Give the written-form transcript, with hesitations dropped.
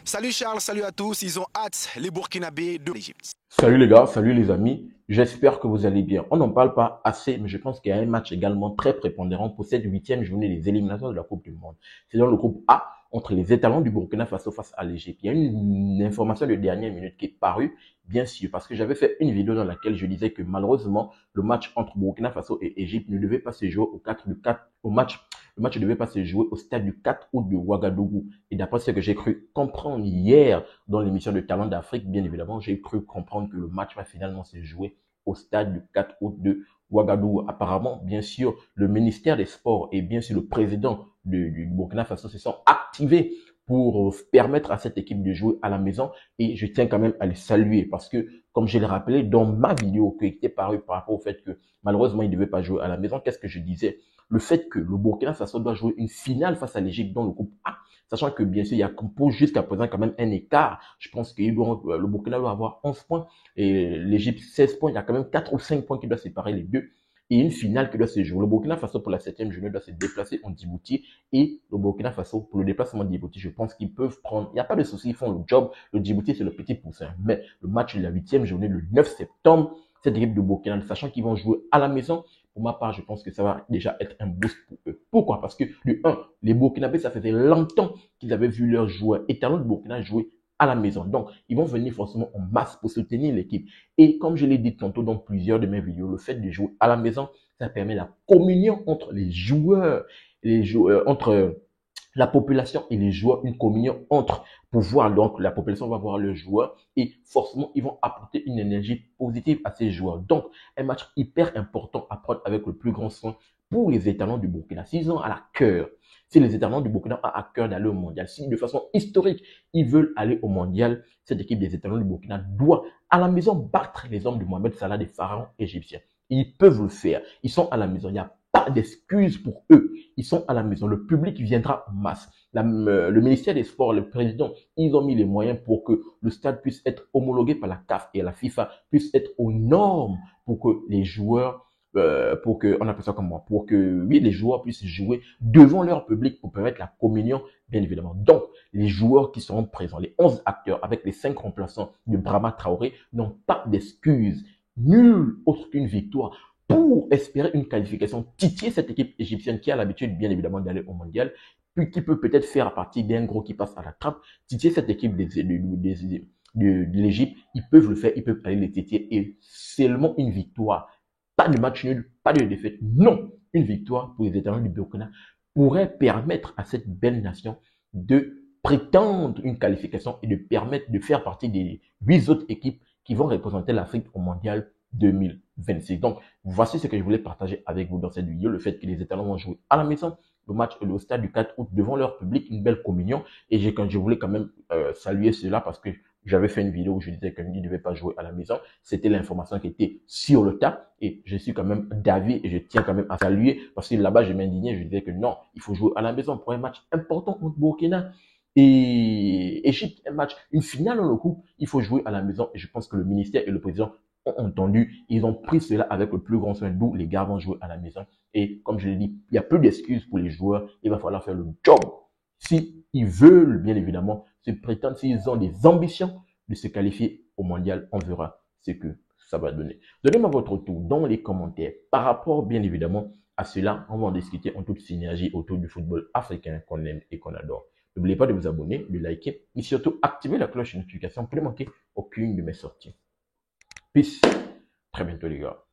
Salut Charles, salut à tous. Ils ont hâte, les Burkinabés de l'Égypte. Salut les gars, salut les amis. J'espère que vous allez bien. On n'en parle pas assez, mais je pense qu'il y a un match également très prépondérant pour cette huitième journée des éliminatoires de la Coupe du Monde. C'est dans le groupe A, entre les étalons du Burkina Faso face à l'Égypte. Il y a une information de dernière minute qui est parue, bien sûr, parce que j'avais fait une vidéo dans laquelle je disais que malheureusement, le match entre Burkina Faso et Égypte ne devait pas se jouer le match ne devait pas se jouer au stade du 4 août de Ouagadougou. Et d'après ce que j'ai cru comprendre hier dans l'émission de Talent d'Afrique, bien évidemment, j'ai cru comprendre que le match va finalement se jouer au stade du 4 août de Ouagadougou. Apparemment, bien sûr, le ministère des Sports et bien sûr le président du Burkina Faso se sont activés pour permettre à cette équipe de jouer à la maison et je tiens quand même à les saluer parce que, comme je l'ai rappelé dans ma vidéo qui était parue par rapport au fait que malheureusement il ne devait pas jouer à la maison, qu'est-ce que je disais? Le fait que le Burkina Faso doit jouer une finale face à l'Égypte dans le groupe A, sachant que bien sûr il y a jusqu'à présent quand même un écart. Je pense que le Burkina doit avoir 11 points et l'Égypte 16 points. Il y a quand même 4 ou 5 points qui doivent séparer les deux. Et une finale qui doit se jouer. Le Burkina Faso pour la septième journée doit se déplacer en Djibouti et le Burkina Faso pour le déplacement de Djibouti, je pense qu'ils peuvent prendre, il n'y a pas de souci, ils font le job. Le Djibouti c'est le petit poussin. Mais le match de la huitième journée, le 9 septembre, cette équipe de Burkina, sachant qu'ils vont jouer à la maison, pour ma part, je pense que ça va déjà être un boost pour eux. Pourquoi? Parce que, du 1, les Burkinabés, ça faisait longtemps qu'ils avaient vu leurs joueurs étalons de Burkina jouer à la maison. Donc, ils vont venir forcément en masse pour soutenir l'équipe. Et comme je l'ai dit tantôt dans plusieurs de mes vidéos, le fait de jouer à la maison, ça permet la communion entre entre la population et les joueurs, une communion entre pouvoir. Donc, la population va voir le joueur et forcément, ils vont apporter une énergie positive à ces joueurs. Donc, un match hyper important à prendre avec le plus grand soin pour les étalons du Burkina. S'ils ont à la cœur, si les étalons du Burkina ont à cœur d'aller au mondial, si de façon historique, ils veulent aller au mondial, cette équipe des étalons du Burkina doit à la maison battre les hommes de Mohamed Salah, des pharaons égyptiens. Ils peuvent le faire. Ils sont à la maison. Il n'y a pas d'excuses pour eux. Ils sont à la maison. Le public viendra en masse. Le ministère des Sports, le président, ils ont mis les moyens pour que le stade puisse être homologué par la CAF et la FIFA, puisse être aux normes pour que les joueurs, on appelle ça comment, pour que, oui, les joueurs puissent jouer devant leur public pour permettre la communion, bien évidemment. Donc, les joueurs qui seront présents, les 11 acteurs avec les 5 remplaçants de Brahma Traoré n'ont pas d'excuses. Nul autre qu'une victoire pour espérer une qualification, titiller cette équipe égyptienne qui a l'habitude, bien évidemment, d'aller au mondial, puis qui peut peut-être faire partie d'un gros qui passe à la trappe, titiller cette équipe de l'Égypte, ils peuvent le faire, ils peuvent aller les titiller et seulement une victoire. Pas de match nul, pas de défaite, non. Une victoire pour les étalons du Burkina pourrait permettre à cette belle nation de prétendre une qualification et de permettre de faire partie des 8 autres équipes qui vont représenter l'Afrique au mondial 2026. Donc, voici ce que je voulais partager avec vous dans cette vidéo, le fait que les étalons vont jouer à la maison, le match est au stade du 4 août devant leur public, une belle communion. Et je voulais quand même saluer cela parce que j'avais fait une vidéo où je disais qu'ils ne devaient pas jouer à la maison. C'était l'information qui était sur le tas. Et je suis quand même d'avis et je tiens quand même à saluer parce que là-bas, je m'indignais. Je disais que non, il faut jouer à la maison pour un match important contre Burkina et Égypte, un match, une finale dans le groupe, il faut jouer à la maison. Et je pense que le ministère et le président ont entendu, ils ont pris cela avec le plus grand soin, d'où les gars vont jouer à la maison. Et comme je l'ai dit, il y a peu d'excuses pour les joueurs, il va falloir faire le job. Si ils veulent, bien évidemment, se prétendre, s'ils ont des ambitions de se qualifier au mondial, on verra ce que ça va donner. Donnez-moi votre tour dans les commentaires par rapport, bien évidemment, à cela. On va en discuter en toute synergie autour du football africain qu'on aime et qu'on adore. N'oubliez pas de vous abonner, de liker et surtout activer la cloche de notification pour ne manquer aucune de mes sorties. Peace. Très bientôt les gars.